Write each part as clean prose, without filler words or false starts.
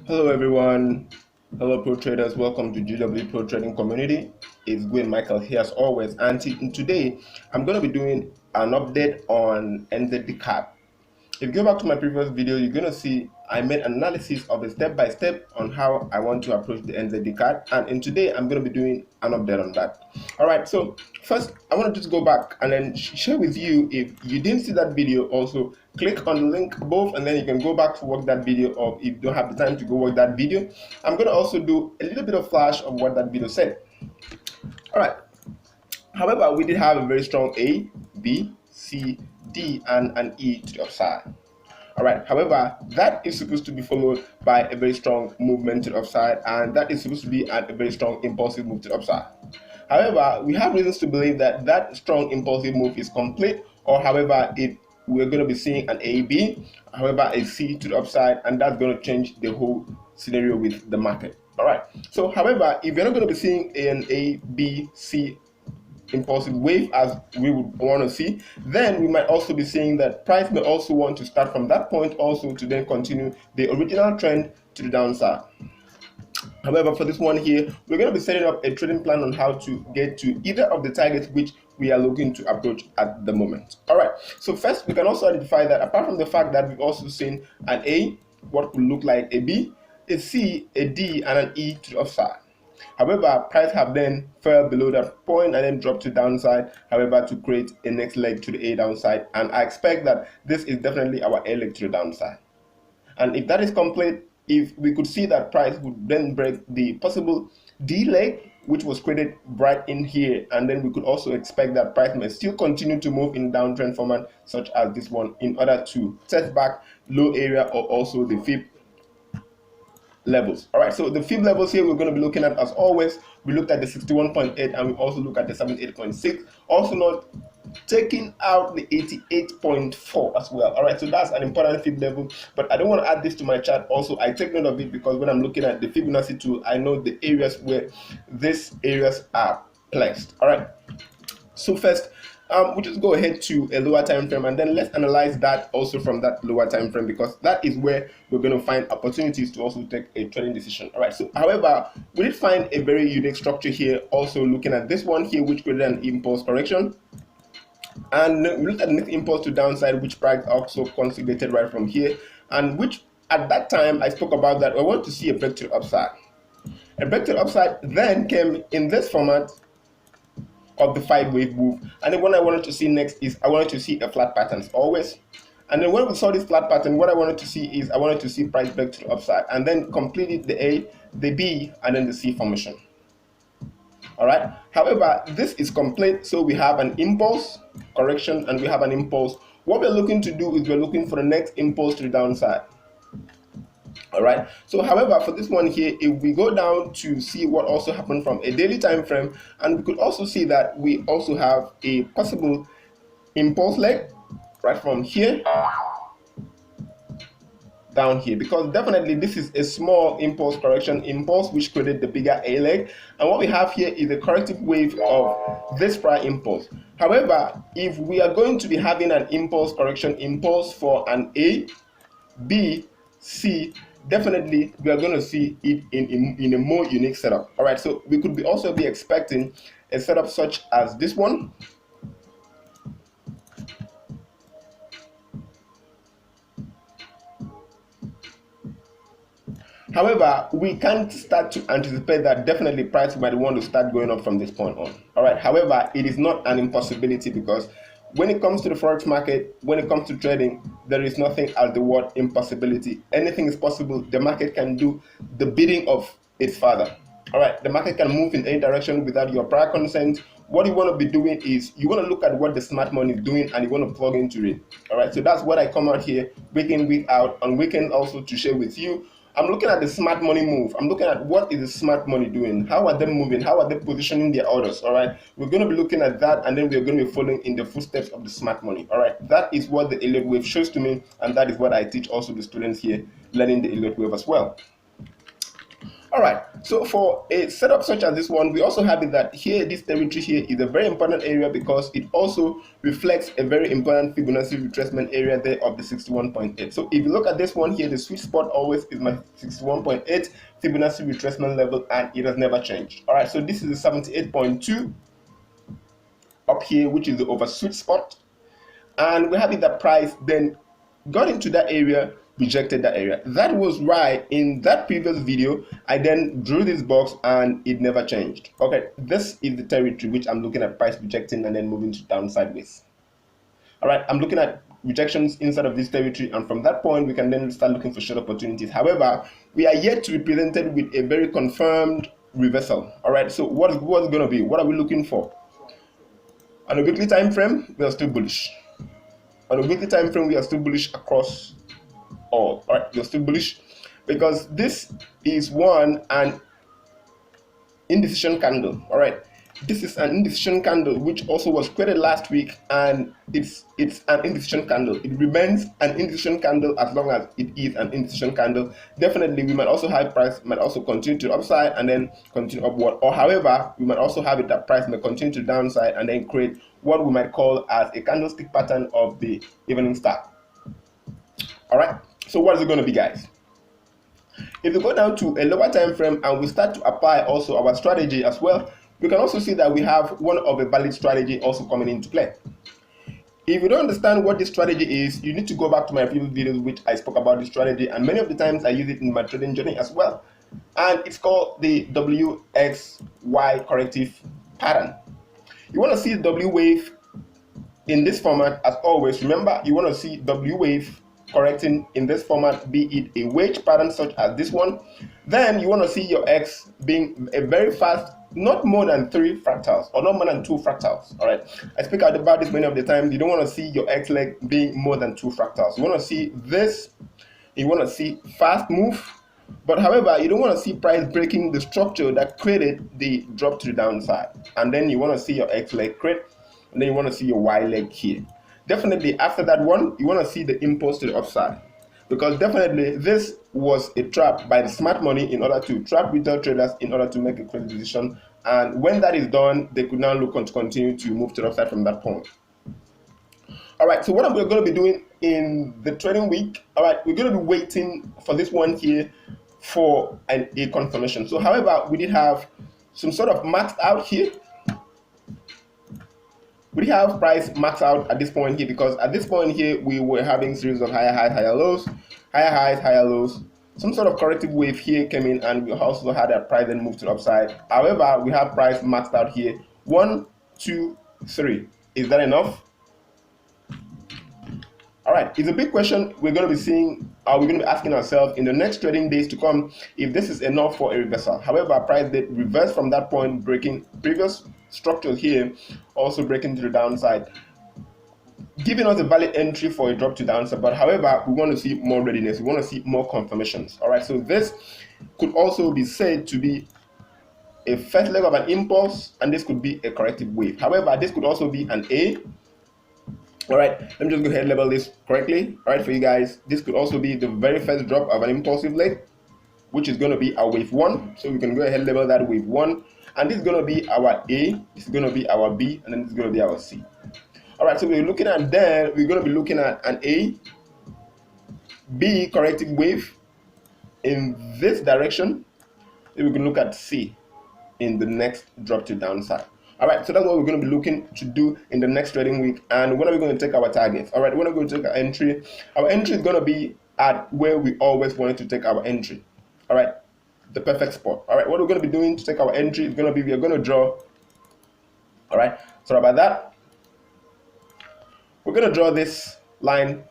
Hello everyone, hello pro traders, welcome to GW Pro Trading Community. It's Gwen Michael here as always, and today I'm going to be doing an update on NZDCAD. If you go back to my previous video, you're going to see I made an analysis of a step-by-step on how I want to approach the NZDCAD, and in today I'm going to be doing an update on that. Alright, so first I want to just go back and then share with you, if you didn't see that video, also click on the link above and then you can go back to watch that video, or if you don't have the time to go watch that video, I'm going to also do a little bit of flash of what that video said. Alright, however, we did have a very strong A, B, C, D, and an E to the upside. Alright, however, that is supposed to be followed by a very strong movement to the upside, and that is supposed to be a very strong impulsive move to the upside. However, we have reasons to believe that that strong impulsive move is complete, or however, we're going to be seeing an A, B, however, a C to the upside, and that's going to change the whole scenario with the market. Alright, so however, if you're not going to be seeing an A, B, C impulsive wave as we would want to see, then we might also be seeing that price may also want to start from that point also to then continue the original trend to the downside. However, for this one here, we're going to be setting up a trading plan on how to get to either of the targets which we are looking to approach at the moment. Alright, so first we can also identify that apart from the fact that we've also seen an A, what could look like a B, a C, a D, and an E to the upside. However, price have then fell below that point and then dropped to downside, however, to create a next leg to the A downside, and I expect that this is definitely our A leg to the downside. And if that is complete, if we could see that price would then break the possible D leg which was created right in here, and then we could also expect that price may still continue to move in downtrend format such as this one in order to test back low area or also the fib levels. All right, so the fib levels here we're going to be looking at, as always, we looked at the 61.8 and we also look at the 78.6, also not taking out the 88.4 as well. All right, so that's an important fib level, but I don't want to add this to my chart. Also, I take note of it because when I'm looking at the Fibonacci tool, I know the areas where these areas are placed. All right, so first we'll just go ahead to a lower time frame and then let's analyze that also from that lower time frame, because that is where we're going to find opportunities to also take a trading decision. All right, so however, we did find a very unique structure here, also looking at this one here which created an impulse correction, and we looked at the next impulse to downside which price also consolidated right from here, and which at that time I spoke about that I want to see a breakthrough upside. A breakthrough upside then came in this format of the 5-wave move, and then what I wanted to see next is I wanted to see a flat pattern as always, and then when we saw this flat pattern, what I wanted to see is I wanted to see price break to the upside and then completed the A, the B, and then the C formation. All right, however, this is complete, so we have an impulse correction and we have an impulse. What we're looking to do is we're looking for the next impulse to the downside. All right, so however, for this one here, if we go down to see what also happened from a daily time frame, and we could also see that we also have a possible impulse leg right from here down here, because definitely this is a small impulse correction impulse which created the bigger A leg, and what we have here is a corrective wave of this prior impulse. However, if we are going to be having an impulse correction impulse for an A, B, C, definitely we are going to see it in a more unique setup. All right, so we could also be expecting a setup such as this one. However, we can't start to anticipate that definitely price might want to start going up from this point on. All right, however, it is not an impossibility, because when it comes to the forex market, when it comes to trading, there is nothing as the word impossibility. Anything is possible. The market can do the bidding of its father. All right, the market can move in any direction without your prior consent. What you want to be doing is you want to look at what the smart money is doing and you want to plug into it. All right, so that's what I come out here week in, week out, on weekend also to share with you. I'm looking at the smart money move. I'm looking at what is the smart money doing? How are they moving? How are they positioning their orders? All right, we're going to be looking at that, and then we're going to be following in the footsteps of the smart money. All right, that is what the Elliot wave shows to me, and that is what I teach also the students here learning the Elliot wave as well. All right, so for a setup such as this one, we also have it that here, this territory here is a very important area because it also reflects a very important Fibonacci retracement area there of the 61.8. So if you look at this one here, the sweet spot always is my 61.8 Fibonacci retracement level, and it has never changed. All right, so this is the 78.2 up here, which is the over sweet spot, and we have it that price then got into that area, rejected that area. That was why in that previous video I then drew this box and it never changed. Okay, this is the territory which I'm looking at price rejecting and then moving to down sideways. All right, I'm looking at rejections inside of this territory, and from that point we can then start looking for short opportunities. However, we are yet to be presented with a very confirmed reversal. All right, so what's going to be, what are we looking for? On a weekly time frame, we are still bullish. On a weekly time frame, we are still bullish across all. All right, we are still bullish because this is an indecision candle. All right, this is an indecision candle which also was created last week, and it's an indecision candle. It remains an indecision candle as long as it is an indecision candle. Definitely, we might also have price might also continue to the upside and then continue upward, or however, we might also have it that price may continue to the downside and then create what we might call as a candlestick pattern of the evening star. All right, so what is it going to be, guys? If we go down to a lower time frame and we start to apply also our strategy as well, we can also see that we have one of a valid strategy also coming into play. If you don't understand what this strategy is, you need to go back to my previous videos which I spoke about this strategy, and many of the times I use it in my trading journey as well. And it's called the WXY corrective pattern. You want to see W wave in this format as always. Remember, you want to see W wave correcting in this format, be it a wedge pattern such as this one. Then you want to see your X being a very fast, not more than 3 fractals or not more than 2 fractals. All right, I speak out about this many of the times. You don't want to see your X leg being more than 2 fractals. You want to see this, you want to see fast move, but however, you don't want to see price breaking the structure that created the drop to the downside. And then you want to see your X leg create, and then you want to see your Y leg here. Definitely after that one, you want to see the impulse to the upside, because definitely this was a trap by the smart money in order to trap retail traders in order to make a credit decision. And when that is done, they could now look to continue to move to the upside from that point. All right, so what I'm going to be doing in the trading week, all right, we're going to be waiting for this one here for a confirmation. So however, we did have some sort of maxed out here. We have price max out at this point here, because at this point here we were having series of higher highs, higher lows, higher highs, higher lows. Some sort of corrective wave here came in, and we also had a price then move to the upside. However, we have price maxed out here. 1, 2, 3. Is that enough? All right, it's a big question we're going to be seeing, we're going to be asking ourselves in the next trading days to come, if this is enough for a reversal. However, price did reverse from that point, breaking previous structures here, also breaking to the downside, giving us a valid entry for a drop to downside. But however, we want to see more readiness, we want to see more confirmations. All right, so this could also be said to be a first leg of an impulse, and this could be a corrective wave. However, this could also be an A. All right, let me just go ahead and label this correctly. All right, for you guys, this could also be the very first drop of an impulsive leg, which is going to be our wave 1. So we can go ahead and label that wave 1. And this is going to be our A, this is going to be our B, and then this is going to be our C. All right, so we're looking at then, we're going to be looking at an A, B corrective wave in this direction. Then we can look at C in the next drop to downside. All right, so that's what we're going to be looking to do in the next trading week. And when are we going to take our targets? All right, when are we going to take our entry? Our entry is going to be at where we always wanted to take our entry. All right, the perfect spot. All right, what we're going to be doing to take our entry is going to be, we are going to draw. All right, sorry about that. We're going to draw this line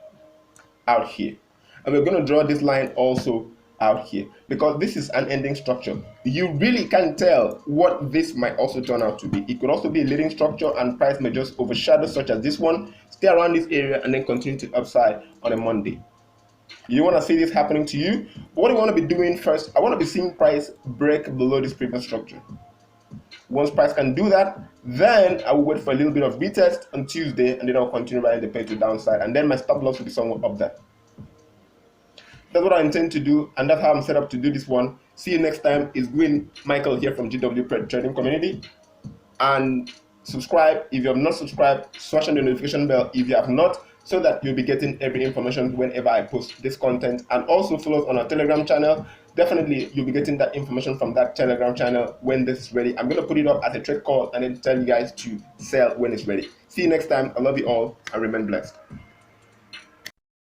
out here. And we're going to draw this line also out here, because this is an ending structure. You really can't tell what this might also turn out to be. It could also be a leading structure, and price may just overshadow, such as this one, stay around this area and then continue to upside on a Monday. You want to see this happening to you? But what I want to be doing first, I want to be seeing price break below this previous structure. Once price can do that, then I will wait for a little bit of retest on Tuesday, and then I'll continue riding the pair to downside, and then my stop loss will be somewhat up there. That's what I intend to do, and that's how I'm set up to do this one. See you next time. It's Gwyn Michael here from GW Trading Community. And subscribe if you have not subscribed, smash on the notification bell if you have not, so that you'll be getting every information whenever I post this content. And also follow us on our Telegram channel. Definitely you'll be getting that information from that Telegram channel when this is ready. I'm going to put it up as a trade call and then tell you guys to sell when it's ready. See you next time. I love you all and remain blessed.